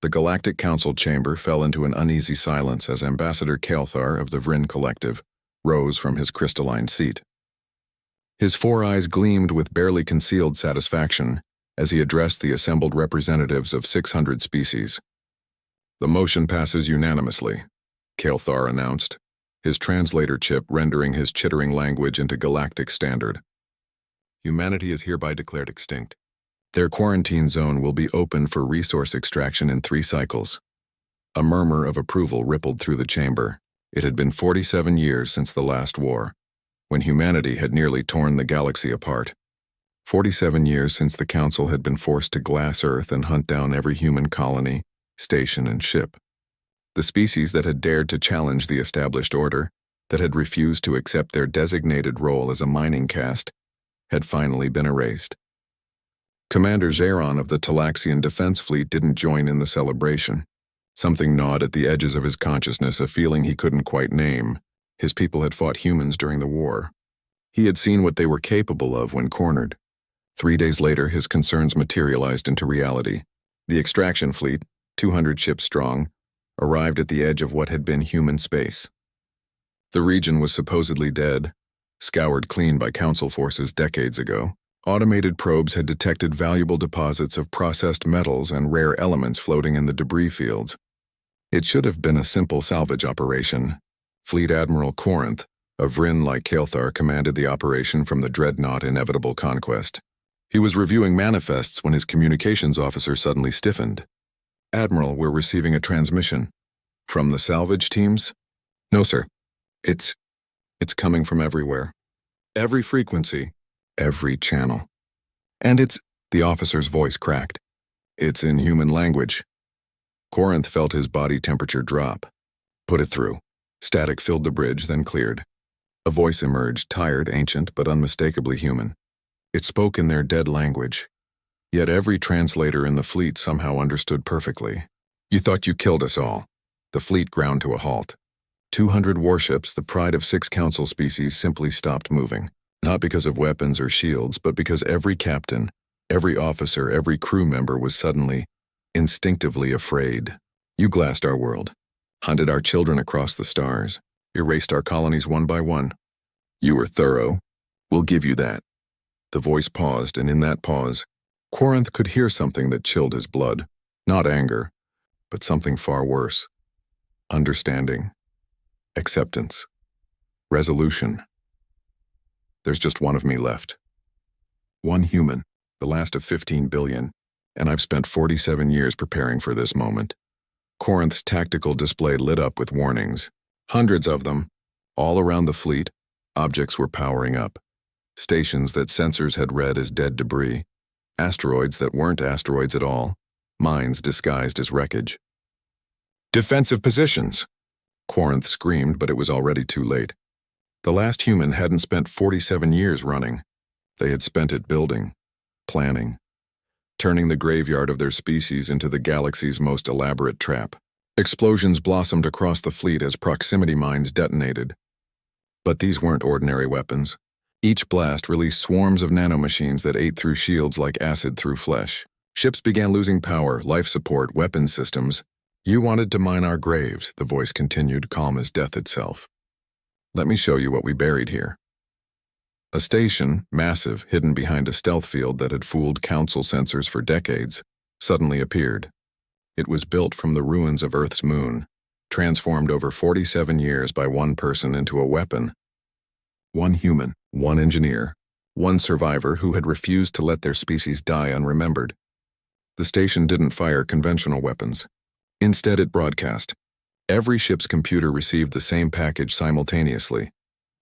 The Galactic Council chamber fell into an uneasy silence as Ambassador Kael'thar of the Vryn Collective rose from his crystalline seat. His four eyes gleamed with barely concealed satisfaction as he addressed the assembled representatives of 600 species. "The motion passes unanimously," Kael'thar announced, his translator chip rendering his chittering language into galactic standard. "Humanity is hereby declared extinct. Their quarantine zone will be open for resource extraction in 3 cycles." A murmur of approval rippled through the chamber. It had been 47 years since the last war, when humanity had nearly torn the galaxy apart. 47 years since the Council had been forced to glass Earth and hunt down every human colony, station, and ship. The species that had dared to challenge the established order, that had refused to accept their designated role as a mining caste, had finally been erased. Commander Xeron of the Talaxian Defense Fleet didn't join in the celebration. Something gnawed at the edges of his consciousness, a feeling he couldn't quite name. His people had fought humans during the war. He had seen what they were capable of when cornered. 3 days later, his concerns materialized into reality. The extraction fleet, 200 ships strong, arrived at the edge of what had been human space. The region was supposedly dead, scoured clean by Council forces decades ago. Automated probes had detected valuable deposits of processed metals and rare elements floating in the debris fields. It should have been a simple salvage operation. Fleet Admiral Corinth, a Vryn like Kael'thar, commanded the operation from the dreadnought Inevitable Conquest. He was reviewing manifests when his communications officer suddenly stiffened. "Admiral, we're receiving a transmission." "From the salvage teams?" "No, sir. It's coming from everywhere. Every frequency. Every channel. And the officer's voice cracked. "It's in human language." Corinth felt his body temperature drop. "Put it through." Static filled the bridge, then cleared. A voice emerged, tired, ancient, but unmistakably human. It spoke in their dead language. Yet every translator in the fleet somehow understood perfectly. "You thought you killed us all." The fleet ground to a halt. 200 warships, the pride of 6 Council species, simply stopped moving. Not because of weapons or shields, but because every captain, every officer, every crew member was suddenly, instinctively afraid. "You glassed our world, hunted our children across the stars, erased our colonies one by one. You were thorough. We'll give you that." The voice paused, and in that pause, Corinth could hear something that chilled his blood. Not anger, but something far worse. Understanding. Acceptance. Resolution. "There's just one of me left. One human, the last of 15 billion, and I've spent 47 years preparing for this moment." Corinth's tactical display lit up with warnings. Hundreds of them. All around the fleet, objects were powering up. Stations that sensors had read as dead debris. Asteroids that weren't asteroids at all. Mines disguised as wreckage. "Defensive positions!" Corinth screamed, but it was already too late. The last human hadn't spent 47 years running. They had spent it building, planning, turning the graveyard of their species into the galaxy's most elaborate trap. Explosions blossomed across the fleet as proximity mines detonated. But these weren't ordinary weapons. Each blast released swarms of nanomachines that ate through shields like acid through flesh. Ships began losing power, life support, weapon systems. "You wanted to mine our graves," the voice continued, calm as death itself. "Let me show you what we buried here." A station, massive, hidden behind a stealth field that had fooled Council sensors for decades, suddenly appeared. It was built from the ruins of Earth's moon, transformed over 47 years by one person into a weapon. One human, one engineer, one survivor who had refused to let their species die unremembered. The station didn't fire conventional weapons. Instead, it broadcast. Every ship's computer received the same package simultaneously.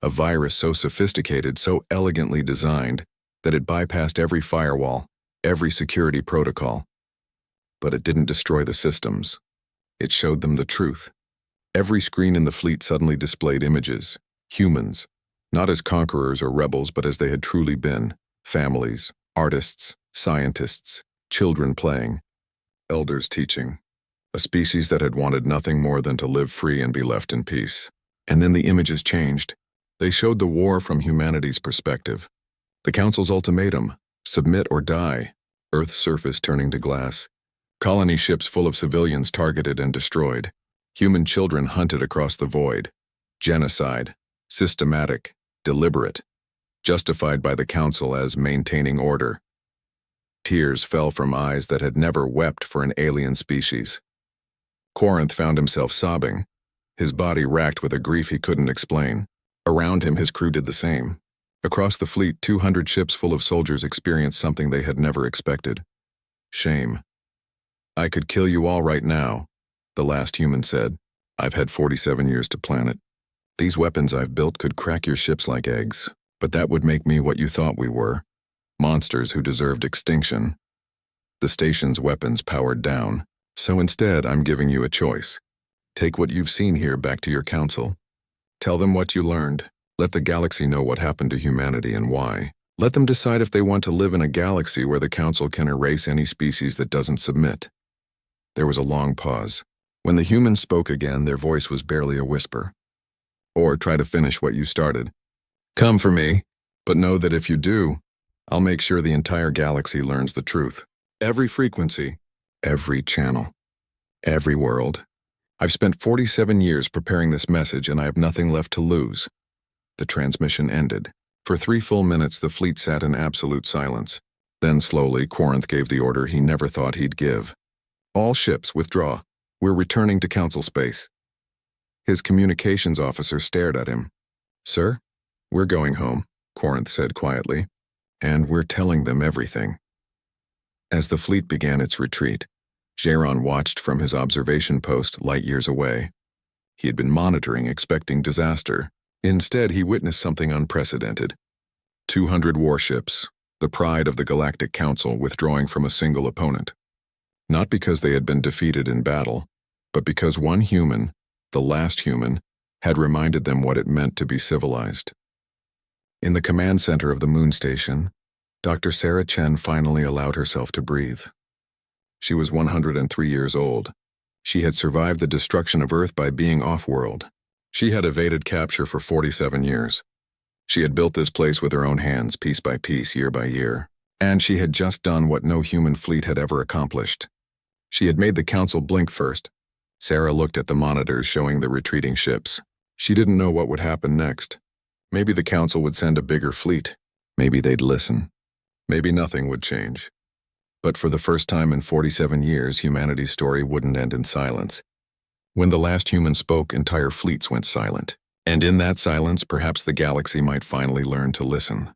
A virus so sophisticated, so elegantly designed, that it bypassed every firewall, every security protocol. But it didn't destroy the systems. It showed them the truth. Every screen in the fleet suddenly displayed images, humans, not as conquerors or rebels, but as they had truly been: families, artists, scientists, children playing, elders teaching. A species that had wanted nothing more than to live free and be left in peace. And then the images changed. They showed the war from humanity's perspective. The Council's ultimatum: submit or die. Earth's surface turning to glass. Colony ships full of civilians targeted and destroyed. Human children hunted across the void. Genocide. Systematic. Deliberate. Justified by the Council as maintaining order. Tears fell from eyes that had never wept for an alien species. Corinth found himself sobbing, his body racked with a grief he couldn't explain. Around him, his crew did the same. Across the fleet, 200 ships full of soldiers experienced something they had never expected. Shame. "I could kill you all right now," the last human said. "I've had 47 years to plan it. These weapons I've built could crack your ships like eggs, but that would make me what you thought we were. Monsters who deserved extinction. The station's weapons powered down, so instead I'm giving you a choice. Take what you've seen here back to your council. Tell them what you learned. Let the galaxy know what happened to humanity and why. Let them decide if they want to live in a galaxy where the council can erase any species that doesn't submit." There was a long pause. When the humans spoke again, their voice was barely a whisper. "Or try to finish what you started. Come for me, but know that if you do, I'll make sure the entire galaxy learns the truth. Every frequency, every channel, every world. I've spent 47 years preparing this message and I have nothing left to lose." The transmission ended. For 3 full minutes, the fleet sat in absolute silence. Then slowly, Corinth gave the order he never thought he'd give. "All ships, withdraw. We're returning to council space." His communications officer stared at him. "Sir, we're going home," Corinth said quietly. "And we're telling them everything." As the fleet began its retreat, Jaron watched from his observation post light years away. He had been monitoring, expecting disaster. Instead, he witnessed something unprecedented. 200 warships, the pride of the Galactic Council, withdrawing from a single opponent. Not because they had been defeated in battle, but because one human, the last human, had reminded them what it meant to be civilized. In the command center of the moon station, Dr. Sarah Chen finally allowed herself to breathe. She was 103 years old. She had survived the destruction of Earth by being off-world. She had evaded capture for 47 years. She had built this place with her own hands, piece by piece, year by year. And she had just done what no human fleet had ever accomplished. She had made the council blink first. Sarah looked at the monitors showing the retreating ships. She didn't know what would happen next. Maybe the council would send a bigger fleet. Maybe they'd listen. Maybe nothing would change. But for the first time in 47 years, humanity's story wouldn't end in silence. When the last human spoke, entire fleets went silent. And in that silence, perhaps the galaxy might finally learn to listen.